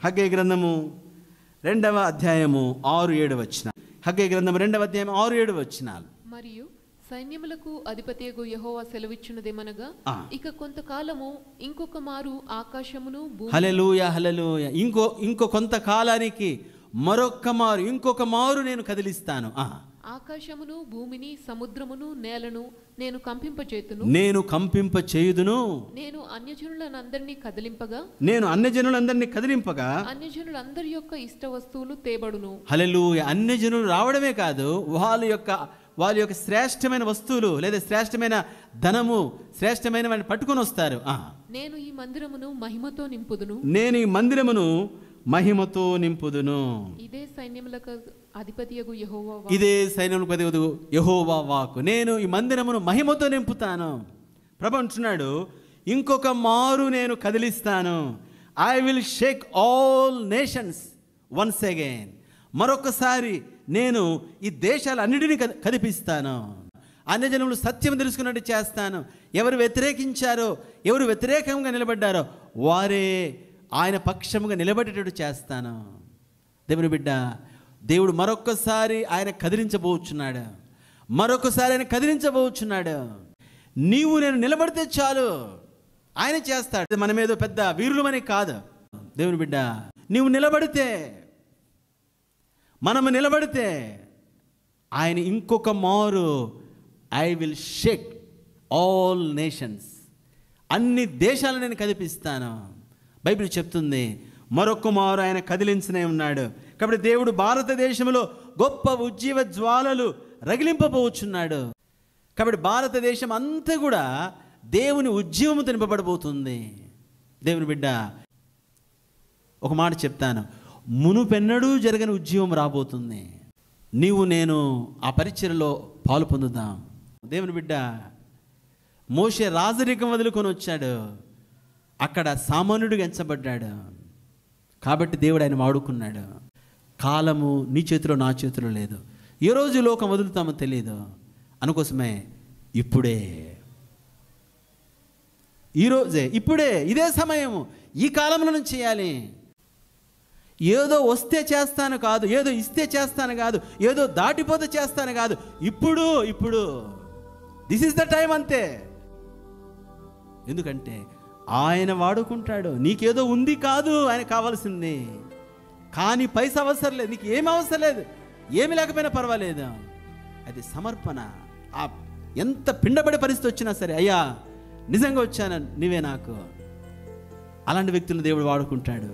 హగ్గయి గ్రంథము 2వ అధ్యాయము 6-7 వచనాలు. హగ్గయి గ్రంథము 2వ అధ్యాయం 6-7 వచనాలు. మరియు సైన్యములకు అధిపతియగు యెహోవా సెలవిచ్చినదేమనగా, ఇక కొంతకాలము ఇంకొక మారు ఆకాశమును హల్లెలూయా హల్లెలూయా, ఇంకో కొంతకాలానికి ఇంకొక మారు నేను కదిలిస్తాను. ఆకాశమును భూమిని సముద్రమును నేలను నేను కంపింపచేయుదును. నేను అన్యజనులందరినీ కదిలింపగా అన్యజనులందరి యొక్క ఇష్ట వస్తువులు తేబడును. హల్లెలూయా. అన్యజనులు రావడమే కాదు, వాళ్ళ యొక్క శ్రేష్టమైన వస్తువులు లేదా శ్రేష్టమైన ధనము, శ్రేష్టమైన వాటిని పట్టుకొని వస్తారు. నేను ఈ మందిరమును మహిమతో నింపుదును. ఇదే సైన్యములకు అధిపతియగు యెహోవా వాక్కు. నేను ఈ మందిరమును మహిమతో నింపుతాను. ప్రభు అంటున్నాడు, ఇంకొక మారు నేను కదిలిస్తాను. I will shake all nations once again. మరొకసారి నేను ఈ దేశాలన్నిటినీ కదిపిస్తాను. అన్యజనులు సత్యం తెలుసుకున్నట్టు చేస్తాను. ఎవరు వ్యతిరేకించారో, ఎవరు వ్యతిరేకంగా నిలబడ్డారో వారే ఆయన పక్షముగా నిలబడేటట్టు చేస్తాను. దేవుని బిడ్డ, దేవుడు మరొకసారి ఆయన కదిలించబోచున్నాడు. నీవు నేను నిలబడితే చాలు, ఆయన చేస్తాడు. మనమేదో పెద్ద వీరులమని కాదు. దేవుని బిడ్డ, నీవు మనము నిలబడితే ఆయన ఇంకొక మారు I will shake all nations, అన్ని దేశాలను నేను కదిపిస్తాను. బైబిల్ చెప్తుంది, మరొక మారు ఆయన కదిలించనే ఉన్నాడు. కాబట్టి దేవుడు భారతదేశంలో గొప్ప ఉజ్జీవ జ్వాలలు రగిలింపబోచున్నాడు. కాబట్టి భారతదేశం అంతా కూడా దేవుని ఉజ్జీవముతో నింపబడబోతుంది. దేవుని బిడ్డ, ఒక మాట చెప్తాను, మునుపెన్నడూ జరగని ఉజ్జీవం రాబోతుంది. నీవు నేను ఆ పరిచర్యలో పాలు పొందుదాం. దేవుని బిడ్డ, మోషే రాజరికం వదులుకొని వచ్చాడు, అక్కడ సామాన్యుడిగా ఎంచబడ్డాడు. కాబట్టి దేవుడు ఆయన వాడుకున్నాడు. కాలము నీ చేతిలో నా చేతిలో లేదు. ఏ రోజు లోకం వదులుతామో తెలియదు. అందుకోసమే ఇప్పుడే ఇదే సమయము, ఈ కాలంలో నుంచి చేయాలి. ఏదో వస్తే చేస్తాను కాదు, ఏదో ఇస్తే చేస్తాను కాదు, ఏదో దాటిపోతే చేస్తాను కాదు. ఇప్పుడు దిస్ ఈస్ ద టైం అంతే. ఎందుకంటే ఆయన వాడుకుంటాడు. నీకేదో ఉంది కాదు ఆయన కావాల్సింది, కానీ పైసా అవసరం లేదు, నీకు ఏమి అవసరం లేదు, ఏమి లేకపోయినా పర్వాలేదు. అది సమర్పణ. ఎంత పిండబడే పరిస్థితి వచ్చినా సరే, అయ్యా నిజంగా వచ్చాను, నీవే నాకు. అలాంటి వ్యక్తులను దేవుడు వాడుకుంటాడు.